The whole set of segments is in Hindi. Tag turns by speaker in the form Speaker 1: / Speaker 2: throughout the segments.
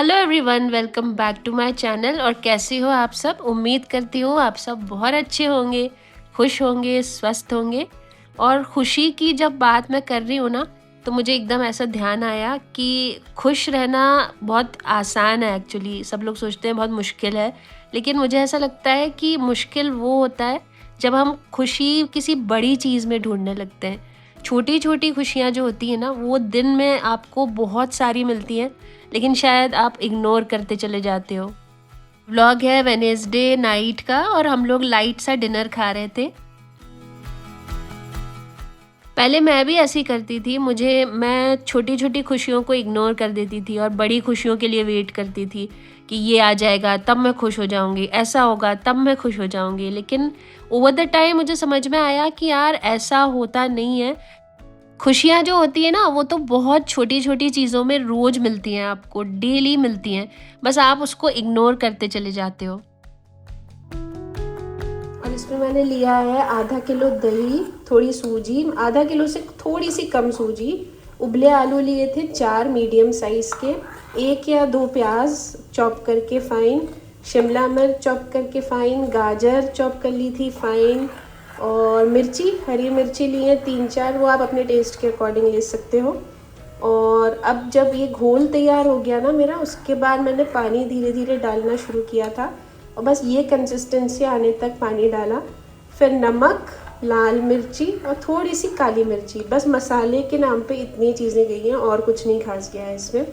Speaker 1: Hello everyone, welcome back to my channel. और कैसे हो आप सब? उम्मीद करती हूँ आप सब बहुत अच्छे होंगे, खुश होंगे, स्वस्थ होंगे। और खुशी की जब बात मैं कर रही हूँ ना, तो मुझे एकदम ऐसा ध्यान आया कि खुश रहना बहुत आसान है। एक्चुअली सब लोग सोचते हैं बहुत मुश्किल है, लेकिन मुझे ऐसा लगता है कि मुश्किल वो होता है जब हम खुशी किसी बड़ी चीज़ में ढूंढने लगते हैं। छोटी छोटी खुशियाँ जो होती हैं ना, वो दिन में आपको बहुत सारी मिलती हैं, लेकिन शायद आप इग्नोर करते चले जाते हो। व्लॉग है वेनेसडे नाइट का और हम लोग लाइट सा डिनर खा रहे थे। पहले मैं भी ऐसी करती थी, मैं छोटी छोटी खुशियों को इग्नोर कर देती थी और बड़ी खुशियों के लिए वेट करती थी कि ये आ जाएगा तब मैं खुश हो जाऊंगी, ऐसा होगा तब मैं खुश हो जाऊंगी। लेकिन ओवर द टाइम मुझे समझ में आया कि यार ऐसा होता नहीं है। खुशियाँ जो होती है ना, वो तो बहुत छोटी-छोटी चीज़ों में रोज़ मिलती हैं आपको, डेली मिलती हैं। बस आप उसको इग्नोर करते चले जाते हो। और इसमें मैंने लिया है आधा किलो दही, थोड़ी सूजी, आधा किलो से थोड़ी सी कम सूजी, उबले आलू लिए थे 4 मीडियम साइज़ के, 1 या 2 प्याज चॉप करके फ़ाइन, शिमला मिर्च चॉप करके फ़ाइन, गाजर चॉप कर ली थी फ़ाइन, और मिर्ची, हरी मिर्ची ली है 3-4, वो आप अपने टेस्ट के अकॉर्डिंग ले सकते हो। और अब जब ये घोल तैयार हो गया ना मेरा, उसके बाद मैंने पानी धीरे धीरे डालना शुरू किया था और बस ये कंसिस्टेंसी आने तक पानी डाला। फिर नमक, लाल मिर्ची और थोड़ी सी काली मिर्ची, बस मसाले के नाम पे इतनी चीज़ें गई हैं और कुछ नहीं खास गया है इसमें।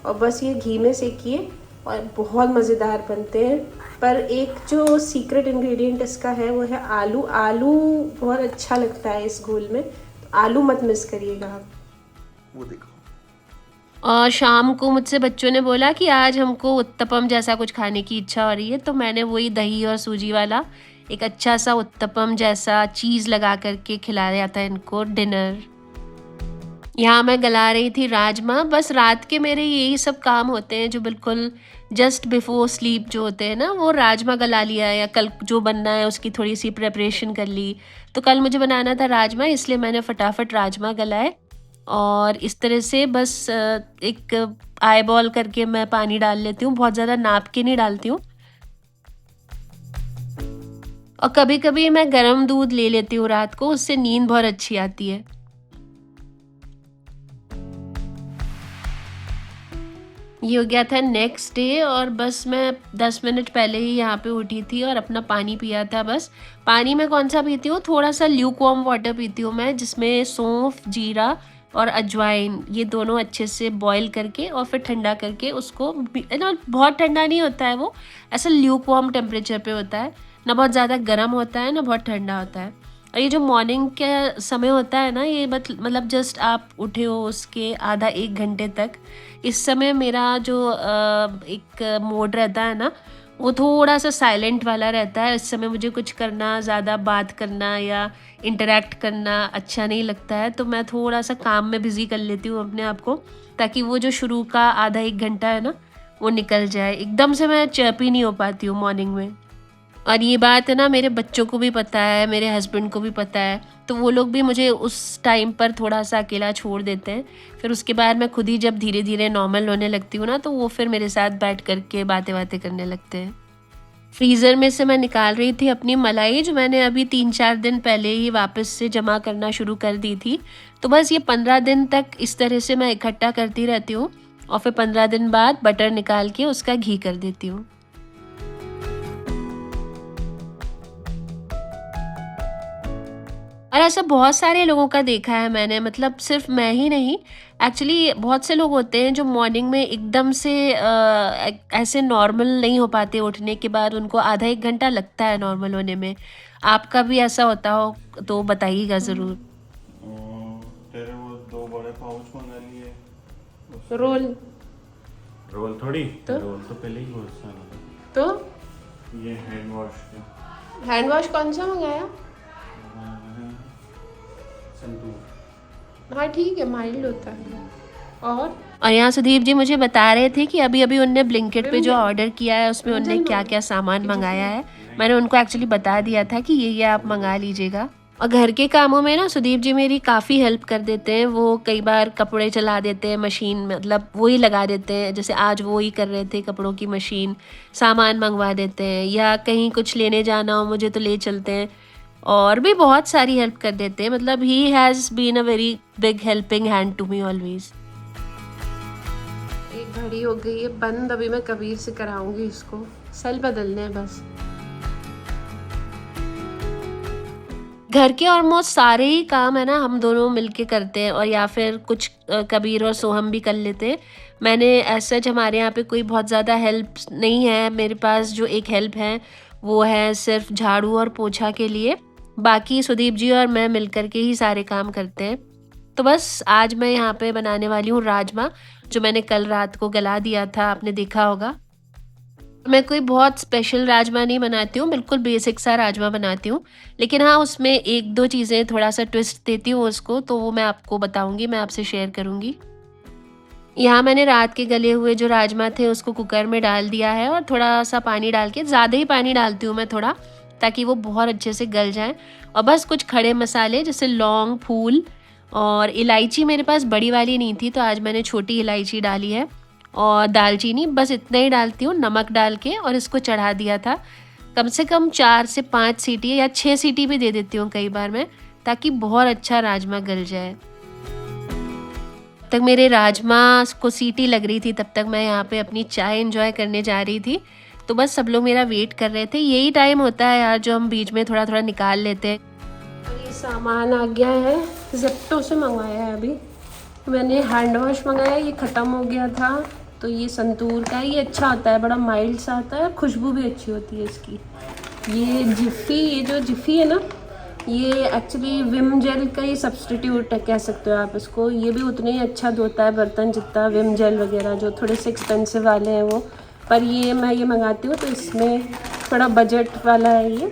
Speaker 1: और बस ये घी में सेकिए और बहुत मज़ेदार बनते हैं। पर एक जो सीक्रेट इंग्रेडिएंट इसका है वो है आलू। आलू बहुत अच्छा लगता है इस घोल में, तो आलू मत मिस करिएगा आप। वो देखो। और शाम को मुझसे बच्चों ने बोला कि आज हमको उत्तपम जैसा कुछ खाने की इच्छा हो रही है, तो मैंने वही दही और सूजी वाला एक अच्छा सा उत्तपम जैसा चीज़ लगा करके खिलाया था इनको डिनर। यहाँ मैं गला रही थी राजमा। बस रात के मेरे यही सब काम होते हैं जो बिल्कुल जस्ट बिफोर स्लीप जो होते हैं ना, वो राजमा गला लिया या कल जो बनना है उसकी थोड़ी सी प्रिपरेशन कर ली। तो कल मुझे बनाना था राजमा, इसलिए मैंने फटाफट राजमा गलाए। और इस तरह से बस एक आई बॉल करके मैं पानी डाल लेती हूँ, बहुत ज़्यादा नाप के नहीं डालती हूँ। और कभी कभी मैं गर्म दूध ले लेती हूँ रात को, उससे नींद बहुत अच्छी आती है। ये हो गया था नेक्स्ट डे और बस मैं 10 मिनट पहले ही यहाँ पे उठी थी और अपना पानी पिया था। बस पानी में कौन सा पीती हूँ, थोड़ा सा ल्यूक वार्म वाटर पीती हूँ मैं, जिसमें सौंफ, जीरा और अजवाइन ये दोनों अच्छे से बॉईल करके और फिर ठंडा करके उसको ना, बहुत ठंडा नहीं होता है वो, ऐसा ल्यूक वार्म टेम्परेचर पे होता है, ना बहुत ज़्यादा गर्म होता है ना बहुत ठंडा होता है। और ये जो मॉर्निंग के समय होता है ना, ये मतलब जस्ट आप उठे हो उसके आधा 1 घंटे तक, इस समय मेरा जो एक मोड रहता है ना, वो थोड़ा सा साइलेंट वाला रहता है। इस समय मुझे कुछ करना, ज़्यादा बात करना या इंटरेक्ट करना अच्छा नहीं लगता है, तो मैं थोड़ा सा काम में बिज़ी कर लेती हूँ अपने आप को, ताकि वो जो शुरू का आधा 1 घंटा है ना, वो निकल जाए। एकदम से मैं चर्पी नहीं हो पाती हूँ मॉर्निंग में। और ये बात है ना, मेरे बच्चों को भी पता है, मेरे हस्बैंड को भी पता है, तो वो लोग भी मुझे उस टाइम पर थोड़ा सा अकेला छोड़ देते हैं। फिर उसके बाद मैं खुद ही जब धीरे धीरे नॉर्मल होने लगती हूँ ना, तो वो फिर मेरे साथ बैठ करके बातें बातें करने लगते हैं। फ्रीज़र में से मैं निकाल रही थी अपनी मलाई, जो मैंने अभी 3-4 दिन पहले ही वापस से जमा करना शुरू कर दी थी। तो बस ये 15 दिन तक इस तरह से मैं इकट्ठा करती रहती हूँ और फिर 15 दिन बाद बटर निकाल के उसका घी कर देती हूँ। और ऐसा बहुत सारे लोगों का देखा है मैंने, मतलब सिर्फ मैं ही नहीं, एक्चुअली बहुत से लोग होते हैं जो मॉर्निंग में एकदम से ऐसे नॉर्मल नहीं हो पाते, उठने के बाद उनको आधा 1 घंटा लगता है नॉर्मल होने में। आपका भी ऐसा होता हो तो बताइएगा ज़रूर।
Speaker 2: तेरे वो 2 बड़े पाउच मंगा लिए।
Speaker 1: रोल
Speaker 2: रोल थोड़ी
Speaker 1: तो
Speaker 2: रोल तो पहले ही बहुत सारा।
Speaker 1: तो
Speaker 2: ये हैंड वॉश के
Speaker 1: हैंड वॉश कौन सा मंगाया?
Speaker 2: संतूर।
Speaker 1: हाँ ठीक है, माइल्ड होता है। और यहाँ सुदीप जी मुझे बता रहे थे कि अभी अभी उनने ब्लिंकिट पे जो ऑर्डर किया है उसमें उनने क्या क्या सामान मंगाया है। मैंने उनको एक्चुअली बता दिया था कि ये आप मंगा लीजिएगा। और घर के कामों में ना सुदीप जी मेरी काफ़ी हेल्प कर देते हैं। वो कई बार कपड़े चला देते हैं मशीन में, मतलब वो ही लगा देते हैं। जैसे आज वो ही कर रहे थे कपड़ों की मशीन, सामान मंगवा देते हैं, या कहीं कुछ लेने जाना हो मुझे तो ले चलते हैं। और भी बहुत सारी हेल्प कर देते हैं। मतलब he has been a very big helping hand to me always. एक घड़ी हो गई है बंद, अभी मैं कबीर से कराऊंगी इसको, सेल बदलने हैं बस। घर के ऑलमोस्ट सारे ही काम है ना हम दोनों मिलके करते हैं, और या फिर कुछ कबीर और सोहम भी कर लेते हैं। मैंने ऐसा हमारे यहाँ पे कोई बहुत ज़्यादा हेल्प नहीं है। मेरे पास जो एक हेल्प है वो है सिर्फ झाड़ू और पोछा के लिए। बाकी सुदीप जी और मैं मिलकर के ही सारे काम करते हैं। तो बस आज मैं यहाँ पे बनाने वाली हूँ राजमा, जो मैंने कल रात को गला दिया था, आपने देखा होगा। मैं कोई बहुत स्पेशल राजमा नहीं बनाती हूँ, बिल्कुल बेसिक सा राजमा बनाती हूँ। लेकिन हाँ, उसमें एक दो चीज़ें थोड़ा सा ट्विस्ट देती हूँ उसको, तो वो मैं आपको बताऊँगी, मैं आपसे शेयर करूँगी। यहाँ मैंने रात के गले हुए जो राजमा थे उसको कुकर में डाल दिया है, और थोड़ा सा पानी डाल के, ज़्यादा ही पानी डालती हूँ मैं थोड़ा, ताकि वो बहुत अच्छे से गल जाए। और बस कुछ खड़े मसाले जैसे लौंग, फूल और इलायची मेरे पास बड़ी वाली नहीं थी, तो आज मैंने छोटी इलायची डाली है, और दालचीनी, बस इतना ही डालती हूँ, नमक डाल के, और इसको चढ़ा दिया था। कम से कम 4 से 5 सीटी या 6 सीटी भी दे देती हूँ कई बार मैं, ताकि बहुत अच्छा राजमा गल जाए। तक मेरे राजमा को सीटी लग रही थी, तब तक मैं यहाँ पे अपनी चाय एंजॉय करने जा रही थी। तो बस सब लोग मेरा वेट कर रहे थे। यही टाइम होता है यार जो हम बीच में थोड़ा थोड़ा निकाल लेते हैं। और ये सामान आ गया है, जेप्टो से मंगवाया है अभी मैंने। हैंड वॉश मंगाया, ये ख़त्म हो गया था, तो ये संतूर का है। ये अच्छा आता है, बड़ा माइल्ड सा आता है, खुशबू भी अच्छी होती है इसकी। ये जिफ़ी, ये जो जिफ़ी है ना, ये एक्चुअली विम जेल का ही सब्सटीट्यूट है, कह सकते हो आप इसको। ये भी उतना ही अच्छा धोता है बर्तन जितना विम जेल वगैरह, जो थोड़े से एक्सपेंसिव वाले हैं वो। पर ये मैं ये मंगाती हूँ तो इसमें थोड़ा बजट वाला है ये,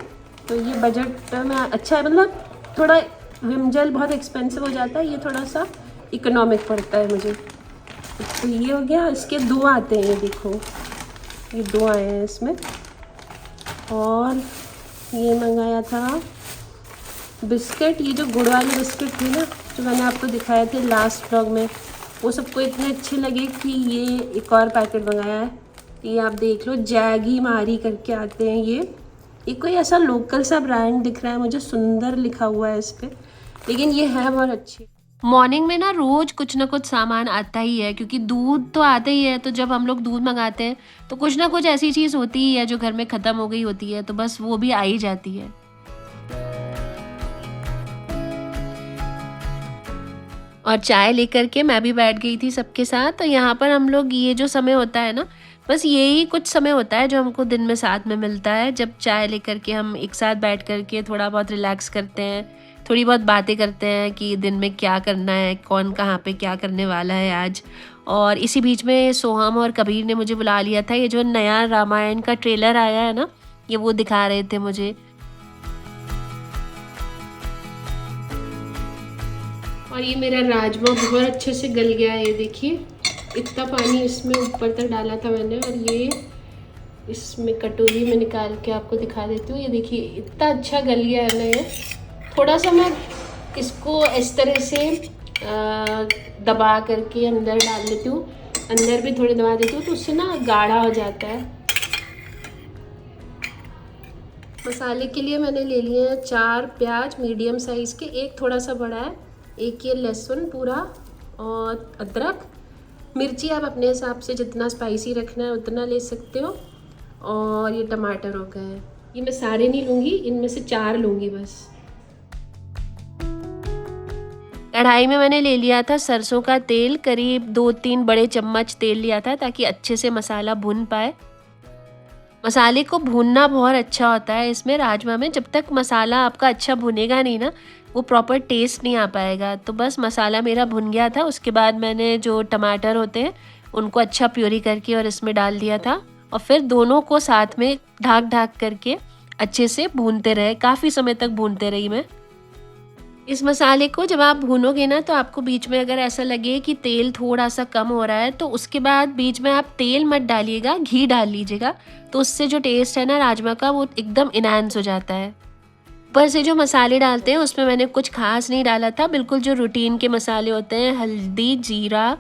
Speaker 1: तो ये बजट में अच्छा है। मतलब थोड़ा विम जेल बहुत एक्सपेंसिव हो जाता है, ये थोड़ा सा इकोनॉमिक पड़ता है मुझे। तो ये हो गया। इसके 2 आते हैं, ये देखो, ये 2 आए हैं इसमें। और ये मंगाया था बिस्किट, ये जो गुड़ वाले बिस्किट थे ना, जो मैंने आपको दिखाए थे लास्ट व्लॉग में, वो सबको इतने अच्छे लगे कि ये एक और पैकेट मंगाया है। ये आप देख लो, जैगी मारी करके आते हैं ये कोई ऐसा लोकल सा ब्रांड दिख रहा है मुझे, सुंदर लिखा हुआ है इस पर, लेकिन ये है बहुत अच्छी। मॉर्निंग में ना रोज़ कुछ ना कुछ सामान आता ही है, क्योंकि दूध तो आता ही है। तो जब हम लोग दूध मंगाते हैं तो कुछ ना कुछ ऐसी चीज़ होती ही है जो घर में ख़त्म हो गई होती है, तो बस वो भी आ ही जाती है। और चाय लेकर के मैं भी बैठ गई थी सबके साथ। तो यहाँ पर हम लोग, ये जो समय होता है ना, बस यही कुछ समय होता है जो हमको दिन में साथ में मिलता है, जब चाय लेकर के हम एक साथ बैठ कर के थोड़ा बहुत रिलैक्स करते हैं, थोड़ी बहुत बातें करते हैं कि दिन में क्या करना है, कौन कहाँ पे क्या करने वाला है आज। और इसी बीच में सोहम और कबीर ने मुझे बुला लिया था। ये जो नया रामायण का ट्रेलर आया है ना, ये वो दिखा रहे थे मुझे। और ये मेरा राजमा बहुत अच्छे से गल गया है, ये देखिए, इतना पानी इसमें ऊपर तक डाला था मैंने। और ये इसमें कटोरी में निकाल के आपको दिखा देती हूँ, ये देखिए इतना अच्छा गल गया है ना ये। थोड़ा सा मैं इसको इस तरह से दबा करके अंदर डाल देती हूँ, अंदर भी थोड़ी दबा देती हूँ, तो उससे ना गाढ़ा हो जाता है। मसाले के लिए मैंने ले लिए हैं 4 प्याज मीडियम साइज़ के, एक थोड़ा सा बड़ा है, एक ये लहसुन पूरा, और अदरक। मिर्ची आप अपने हिसाब से जितना स्पाइसी रखना है उतना ले सकते हो। और ये टमाटर हो गए, ये मैं सारे नहीं लूँगी, इनमें से 4 लूँगी बस। कढ़ाई में मैंने ले लिया था सरसों का तेल, करीब 2-3 बड़े चम्मच तेल लिया था, ताकि अच्छे से मसाला भुन पाए। मसाले को भूनना बहुत अच्छा होता है इसमें राजमा में। जब तक मसाला आपका अच्छा भुनेगा नहीं ना, वो प्रॉपर टेस्ट नहीं आ पाएगा। तो बस मसाला मेरा भुन गया था, उसके बाद मैंने जो टमाटर होते हैं उनको अच्छा प्यूरी करके और इसमें डाल दिया था। और फिर दोनों को साथ में ढक करके अच्छे से भूनते रहे, काफ़ी समय तक भूनते रही मैं। इस मसाले को जब आप भूनोगे ना, तो आपको बीच में अगर ऐसा लगे कि तेल थोड़ा सा कम हो रहा है, तो उसके बाद बीच में आप तेल मत डालिएगा, घी डाल लीजिएगा। तो उससे जो टेस्ट है ना राजमा का, वो एकदम इनहैंस हो जाता है। ऊपर से जो मसाले डालते हैं उसमें मैंने कुछ खास नहीं डाला था, बिल्कुल जो रूटीन के मसाले होते हैं, हल्दी, जीरा,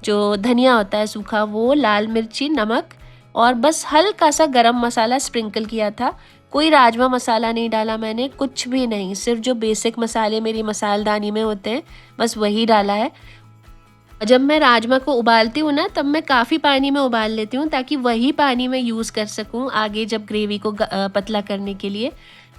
Speaker 1: जो धनिया होता है सूखा वो, लाल मिर्ची, नमक और बस हल्का सा गरम मसाला स्प्रिंकल किया था। कोई राजमा मसाला नहीं डाला मैंने, कुछ भी नहीं, सिर्फ जो बेसिक मसाले मेरी मसालदानी में होते हैं बस वही डाला है। जब मैं राजमा को उबालती हूँ ना तब मैं काफ़ी पानी में उबाल लेती हूँ ताकि वही पानी मैं यूज़ कर सकूँ आगे जब ग्रेवी को पतला करने के लिए।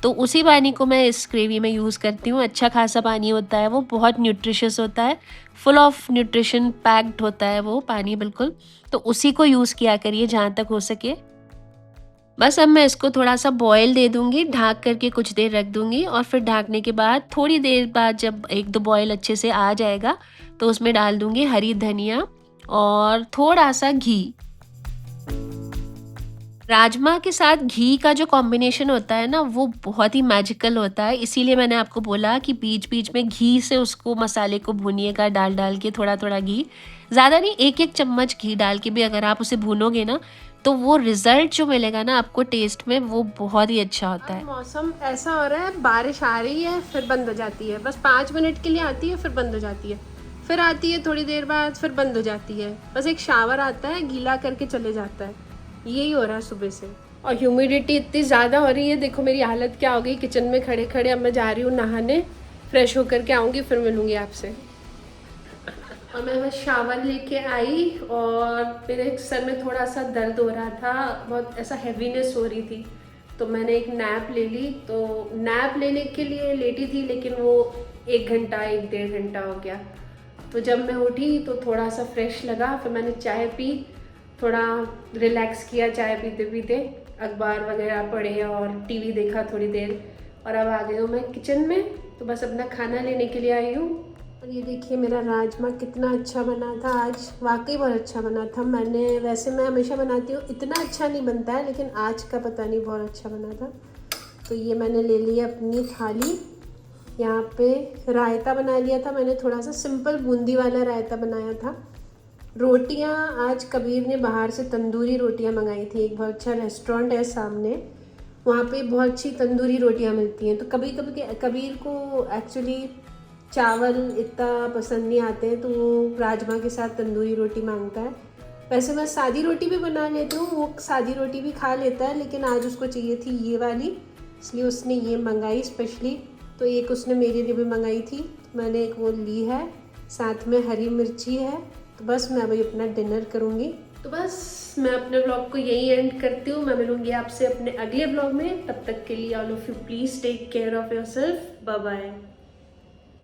Speaker 1: तो उसी पानी को मैं इस ग्रेवी में यूज़ करती हूँ। अच्छा खासा पानी होता है, वो बहुत न्यूट्रिशियस होता है, फुल ऑफ न्यूट्रिशन पैक्ड होता है वो पानी बिल्कुल। तो उसी को यूज़ किया करिए जहाँ तक हो सके। बस अब मैं इसको थोड़ा सा बॉयल दे दूँगी, ढाँक करके कुछ देर रख दूँगी और फिर ढाँकने के बाद थोड़ी देर बाद जब 1-2 बॉयल अच्छे से आ जाएगा तो उसमें डाल दूँगी हरी धनिया और थोड़ा सा घी। राजमा के साथ घी का जो कॉम्बिनेशन होता है ना वो बहुत ही मैजिकल होता है, इसीलिए मैंने आपको बोला कि बीच-बीच में घी से उसको मसाले को भूनिएगा डाल-डाल के, थोड़ा-थोड़ा घी, ज़्यादा नहीं, 1-1 चम्मच घी डाल के भी अगर आप उसे भूनोगे ना तो वो रिज़ल्ट जो मिलेगा ना आपको टेस्ट में वो बहुत ही अच्छा होता है। मौसम ऐसा हो रहा है, बारिश आ रही है फिर बंद हो जाती है, बस 5 मिनट के लिए आती है फिर बंद हो जाती है, फिर आती है थोड़ी देर बाद फिर बंद हो जाती है, बस एक शावर आता है गीला करके चले जाता है। यही हो रहा है सुबह से। और ह्यूमिडिटी इतनी ज़्यादा हो रही है, देखो मेरी हालत क्या हो गई किचन में खड़े खड़े। अब मैं जा रही हूँ नहाने, फ्रेश होकर के आऊँगी फिर मिलूँगी आपसे। और मैं बस शावर लेके आई और मेरे सर में थोड़ा सा दर्द हो रहा था, बहुत ऐसा हैवीनेस हो रही थी, तो मैंने एक नैप ले ली। तो नैप लेने के लिए लेटी थी लेकिन वो 1 घंटा 1-1.5 घंटा हो गया। तो जब मैं उठी तो थोड़ा सा फ्रेश लगा, फिर मैंने चाय पी, थोड़ा रिलैक्स किया चाय पीते पीते, अखबार वगैरह पढ़े और टीवी देखा थोड़ी देर, और अब आ गई हूँ मैं किचन में। तो बस अपना खाना लेने के लिए आई हूँ। और ये देखिए मेरा राजमा कितना अच्छा बना था आज, वाकई बहुत अच्छा बना था। वैसे मैं हमेशा बनाती हूँ, इतना अच्छा नहीं बनता है लेकिन आज का पता नहीं बहुत अच्छा बना था। तो ये मैंने ले लिया अपनी थाली, यहाँ पे रायता बना लिया था मैंने, थोड़ा सा सिंपल बूंदी वाला रायता बनाया था। रोटियाँ आज कबीर ने बाहर से तंदूरी रोटियाँ मंगाई थी, एक बहुत अच्छा रेस्टोरेंट है सामने, वहाँ पे बहुत अच्छी तंदूरी रोटियाँ मिलती हैं। तो कभी कभी कबीर को एक्चुअली चावल इतना पसंद नहीं आते हैं तो वो राजमा के साथ तंदूरी रोटी मांगता है। वैसे मैं सादी रोटी भी बना लेती हूँ, वो सादी रोटी भी खा लेता है, लेकिन आज उसको चाहिए थी ये वाली, इसलिए उसने ये मंगाई स्पेशली। तो एक उसने मेरे लिए भी मंगाई थी, तो मैंने एक वो ली है, साथ में हरी मिर्ची है। तो बस मैं अभी अपना डिनर करूँगी। तो बस मैं अपने ब्लॉग को यही एंड करती हूँ। मैं मिलूँगी आपसे अपने अगले ब्लॉग में, तब तक के लिए all of you please take care of yourself, bye bye.